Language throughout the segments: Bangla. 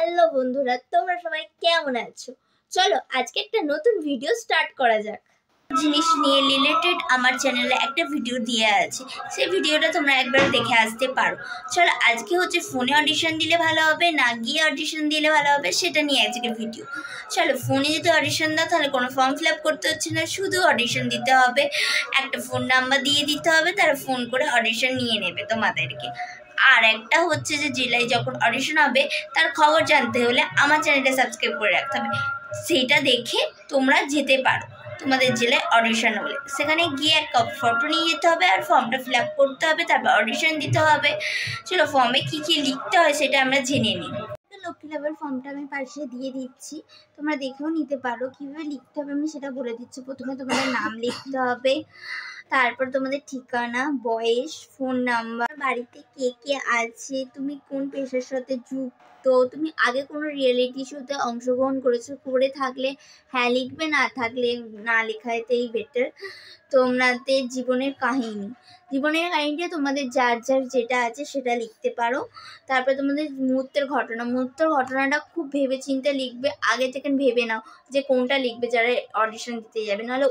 হ্যালো বন্ধুরা, তোমরা সবাই কেমন আছো? চলো আজকে একটা নতুন ভিডিও স্টার্ট করা যাক। জিনিস নিয়ে রিলেটেড আমার চ্যানেলে একটা ভিডিও দিয়ে আছে, সেই ভিডিওটা তোমরা একবার দেখে আসতে পারো। চলো আজকে হচ্ছে ফোনে অডিশন দিলে ভালো হবে না গিয়ে অডিশন দিলে ভালো হবে সেটা নিয়ে আজকে ভিডিও। চলো ফোনে যদি অডিশন দাও তাহলে কোনো ফর্ম ফিল আপ করতে হচ্ছে না, শুধু অডিশন দিতে হবে, একটা ফোন নাম্বার দিয়ে দিতে হবে, তারা ফোন করে অডিশন নিয়ে নেবে তোমাদেরকে। আর একটা হচ্ছে যে জেলায় যখন অডিশন হবে তার খবর জানতে হলে আমার চ্যানেলটা সাবস্ক্রাইব করে রাখতে হবে, সেইটা দেখে তোমরা যেতে পারো। তোমাদের জেলায় অডিশন হলে সেখানে গিয়ে এক ফটো নিয়ে যেতে হবে আর ফর্মটা ফিল আপ করতে হবে, তারপর অডিশন দিতে হবে। চলো ফর্মে কী কী লিখতে হয় সেটা আমরা জেনে নিই। লক্ষ্মী লাভের ফর্মটা আমি পাশে দিয়ে দিচ্ছি, তোমরা দেখেও নিতে পারো। কীভাবে লিখতে হবে আমি সেটা বলে দিচ্ছি। প্রথমে তোমাদের নাম লিখতে হবে, তারপর তোমাদের ঠিকানা, বয়স, ফোন নাম্বার, বাড়িতে কে কে আছে, তুমি কোন পেশার সাথে যুক্ত, তুমি আগে কোনো রিয়েলিটি শোতে অংশগ্রহণ করেছো, করে থাকলে হ্যাঁ লিখবে, না থাকলে না লেখাতেই বেটার। তোমাদের জীবনের কাহিনীটা তোমাদের যার যেটা আছে সেটা লিখতে পারো। তারপর তোমাদের মুহূর্তের ঘটনাটা খুব ভেবে চিন্তে লিখবে, আগে থেকে ভেবে নাও যে কোনটা লিখবে যারা অডিশন দিতে যাবে, নাহলে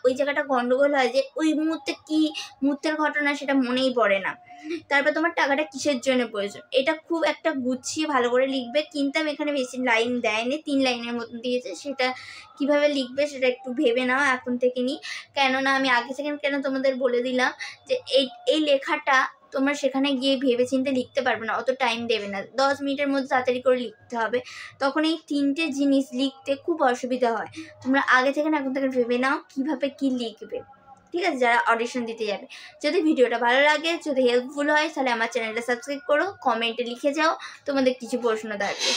ওই জায়গাটা গন্ডগোল হয় যে ওই মুহূর্তে কি মুহূর্তের ঘটনা সেটা মনেই পড়ে না। তারপর তোমার টাকাটা কিসের জন্য প্রয়োজন, এটা খুব একটা গুছিয়ে ভালো করে লিখবে। কিন্তু আমি এখানে বেশি লাইন দেয়নি, 3 লাইনের মতন দিয়েছে, সেটা কিভাবে লিখবে সেটা একটু ভেবে নাও এখন থেকে কেননা আমি আগে থেকে কেন তোমাদের বলে দিলাম যে এই লেখাটা তোমরা সেখানে গিয়ে ভেবে চিন্তে লিখতে পারবে না, অত টাইম দেবে না, 10 মিনিটের মধ্যে তাড়াতাড়ি করে লিখতে হবে। তখন এই 3টে জিনিস লিখতে খুব অসুবিধা হয়। তোমরা আগে থেকে এখন থেকে ভেবে নাও কিভাবে কি লিখবে, ঠিক আছে, যারা অডিশন দিতে যাবে। যদি ভিডিওটা ভালো লাগে, যদি হেল্পফুল হয়, তাহলে আমার চ্যানেলটা সাবস্ক্রাইব করো, কমেন্টে লিখে যাও তোমাদের কিছু প্রশ্ন থাকবে।